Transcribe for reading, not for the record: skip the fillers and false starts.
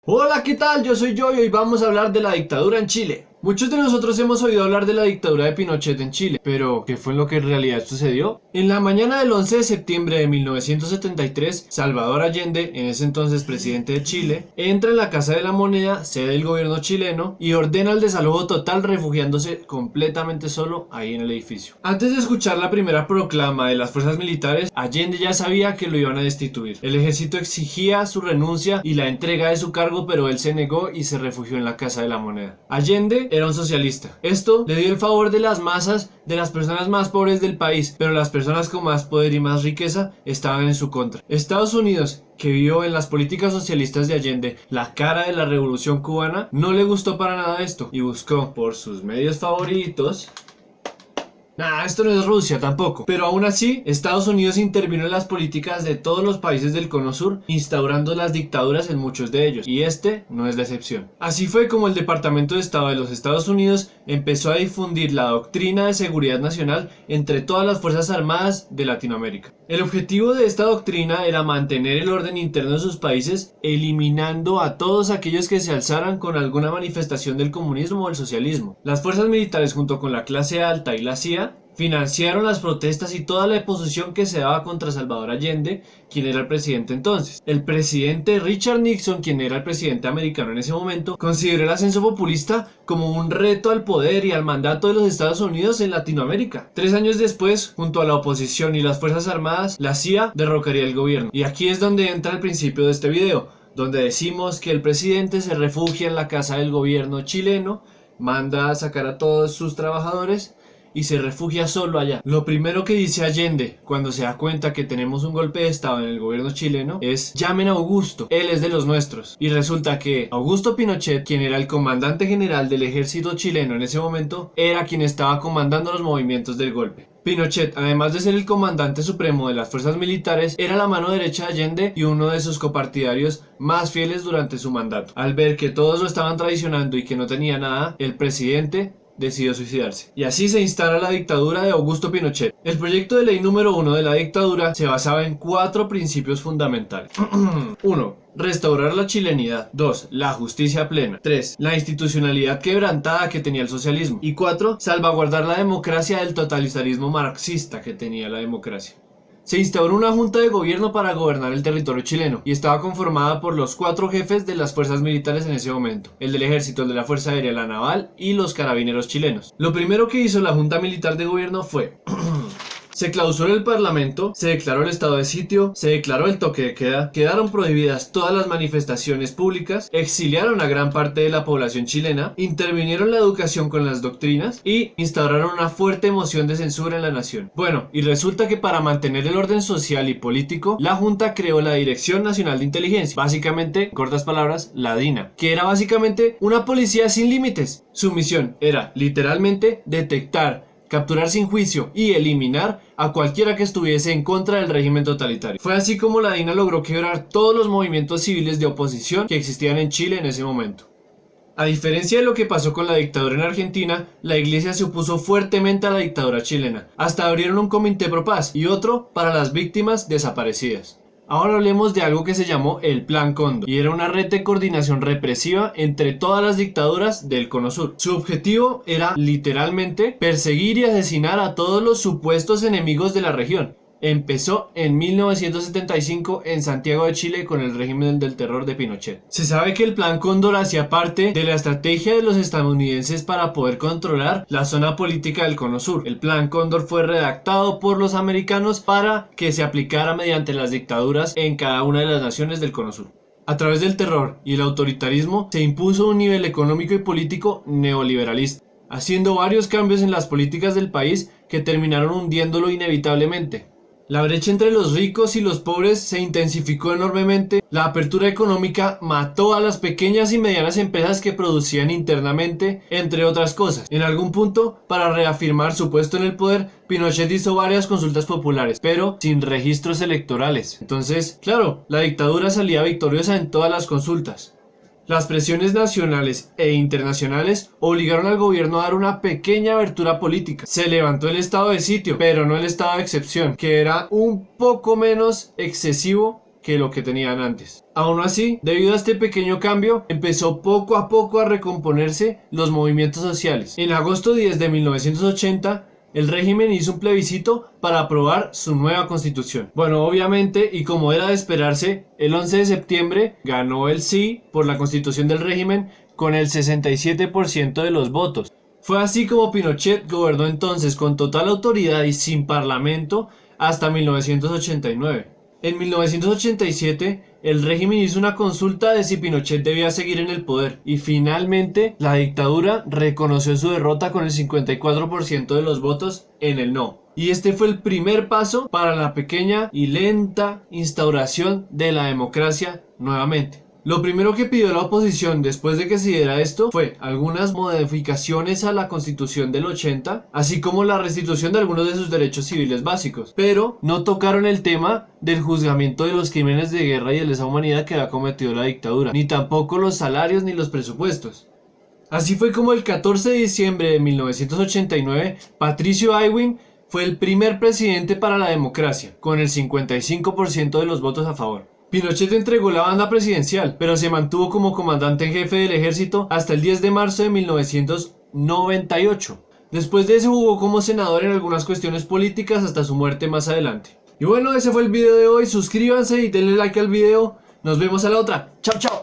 Hola, ¿qué tal? Yo soy Joy y hoy vamos a hablar de la dictadura en Chile. Muchos de nosotros hemos oído hablar de la dictadura de Pinochet en Chile, pero ¿qué fue lo que en realidad sucedió? En la mañana del 11 de septiembre de 1973, Salvador Allende, en ese entonces presidente de Chile, entra en la Casa de la Moneda, sede del gobierno chileno, y ordena el desalojo total refugiándose completamente solo ahí en el edificio. Antes de escuchar la primera proclama de las fuerzas militares, Allende ya sabía que lo iban a destituir. El ejército exigía su renuncia y la entrega de su cargo, pero él se negó y se refugió en la Casa de la Moneda. Allende era un socialista. Esto le dio el favor de las masas, de las personas más pobres del país, pero las personas con más poder y más riqueza estaban en su contra. Estados Unidos, que vio en las políticas socialistas de Allende la cara de la revolución cubana, no le gustó para nada esto y buscó por sus medios favoritos. Esto no es Rusia tampoco. Pero aún así, Estados Unidos intervino en las políticas de todos los países del Cono Sur, instaurando las dictaduras en muchos de ellos, y este no es la excepción. Así fue como el Departamento de Estado de los Estados Unidos empezó a difundir la doctrina de seguridad nacional entre todas las fuerzas armadas de Latinoamérica. El objetivo de esta doctrina era mantener el orden interno de sus países, eliminando a todos aquellos que se alzaran con alguna manifestación del comunismo o el socialismo. Las fuerzas militares junto con la clase alta y la CIA financiaron las protestas y toda la oposición que se daba contra Salvador Allende, quien era el presidente entonces. El presidente Richard Nixon, quien era el presidente americano en ese momento, consideró el ascenso populista como un reto al poder y al mandato de los Estados Unidos en Latinoamérica. 3 años después, junto a la oposición y las fuerzas armadas, la CIA derrocaría el gobierno. Y aquí es donde entra el principio de este video, donde decimos que el presidente se refugia en la casa del gobierno chileno, manda a sacar a todos sus trabajadores y se refugia solo allá. Lo primero que dice Allende cuando se da cuenta que tenemos un golpe de estado en el gobierno chileno es: llamen a Augusto, él es de los nuestros. Y resulta que Augusto Pinochet, quien era el comandante general del ejército chileno en ese momento, era quien estaba comandando los movimientos del golpe. Pinochet, además de ser el comandante supremo de las fuerzas militares, era la mano derecha de Allende y uno de sus copartidarios más fieles durante su mandato. Al ver que todos lo estaban traicionando y que no tenía nada, el presidente decidió suicidarse. Y así se instala la dictadura de Augusto Pinochet. El proyecto de ley número 1 de la dictadura se basaba en 4 principios fundamentales. 1. Restaurar la chilenidad. 2. La justicia plena. 3. La institucionalidad quebrantada que tenía el socialismo. Y 4. Salvaguardar la democracia del totalitarismo marxista que tenía la democracia. Se instauró una junta de gobierno para gobernar el territorio chileno y estaba conformada por los 4 jefes de las fuerzas militares en ese momento: el del ejército, el de la fuerza aérea, la naval y los carabineros chilenos. Lo primero que hizo la junta militar de gobierno fue se clausuró el parlamento, se declaró el estado de sitio, se declaró el toque de queda, quedaron prohibidas todas las manifestaciones públicas, exiliaron a gran parte de la población chilena, intervinieron la educación con las doctrinas y instauraron una fuerte moción de censura en la nación. Bueno, y resulta que para mantener el orden social y político, la Junta creó la Dirección Nacional de Inteligencia, básicamente, en cortas palabras, la DINA, que era básicamente una policía sin límites. Su misión era, literalmente, detectar, capturar sin juicio y eliminar a cualquiera que estuviese en contra del régimen totalitario. Fue así como la DINA logró quebrar todos los movimientos civiles de oposición que existían en Chile en ese momento. A diferencia de lo que pasó con la dictadura en Argentina, la iglesia se opuso fuertemente a la dictadura chilena. Hasta abrieron un comité pro paz y otro para las víctimas desaparecidas. Ahora hablemos de algo que se llamó el Plan Cóndor, y era una red de coordinación represiva entre todas las dictaduras del Cono Sur. Su objetivo era literalmente perseguir y asesinar a todos los supuestos enemigos de la región. Empezó en 1975 en Santiago de Chile con el régimen del terror de Pinochet. Se sabe que el Plan Cóndor hacía parte de la estrategia de los estadounidenses para poder controlar la zona política del Cono Sur. El Plan Cóndor fue redactado por los americanos para que se aplicara mediante las dictaduras en cada una de las naciones del Cono Sur. A través del terror y el autoritarismo se impuso un nivel económico y político neoliberalista, haciendo varios cambios en las políticas del país que terminaron hundiéndolo inevitablemente. La brecha entre los ricos y los pobres se intensificó enormemente. La apertura económica mató a las pequeñas y medianas empresas que producían internamente, entre otras cosas. En algún punto, para reafirmar su puesto en el poder, Pinochet hizo varias consultas populares, pero sin registros electorales. Entonces, claro, la dictadura salía victoriosa en todas las consultas. Las presiones nacionales e internacionales obligaron al gobierno a dar una pequeña abertura política. Se levantó el estado de sitio, pero no el estado de excepción, que era un poco menos excesivo que lo que tenían antes. Aún así, debido a este pequeño cambio, empezó poco a poco a recomponerse los movimientos sociales. En agosto 10 de 1980, el régimen hizo un plebiscito para aprobar su nueva constitución. Bueno, obviamente, y como era de esperarse, el 11 de septiembre ganó el sí por la constitución del régimen con el 67% de los votos. Fue así como Pinochet gobernó entonces con total autoridad y sin parlamento hasta 1989. En 1987, el régimen hizo una consulta de si Pinochet debía seguir en el poder y finalmente la dictadura reconoció su derrota con el 54% de los votos en el no. Y este fue el primer paso para la pequeña y lenta instauración de la democracia nuevamente. Lo primero que pidió la oposición después de que se diera esto fue algunas modificaciones a la Constitución del 80, así como la restitución de algunos de sus derechos civiles básicos, pero no tocaron el tema del juzgamiento de los crímenes de guerra y de lesa humanidad que había cometido la dictadura, ni tampoco los salarios ni los presupuestos. Así fue como el 14 de diciembre de 1989, Patricio Aylwin fue el primer presidente para la democracia, con el 55% de los votos a favor. Pinochet entregó la banda presidencial, pero se mantuvo como comandante en jefe del ejército hasta el 10 de marzo de 1998. Después de eso jugó como senador en algunas cuestiones políticas hasta su muerte más adelante. Y bueno, ese fue el video de hoy. Suscríbanse y denle like al video. Nos vemos a la otra. Chao, chao.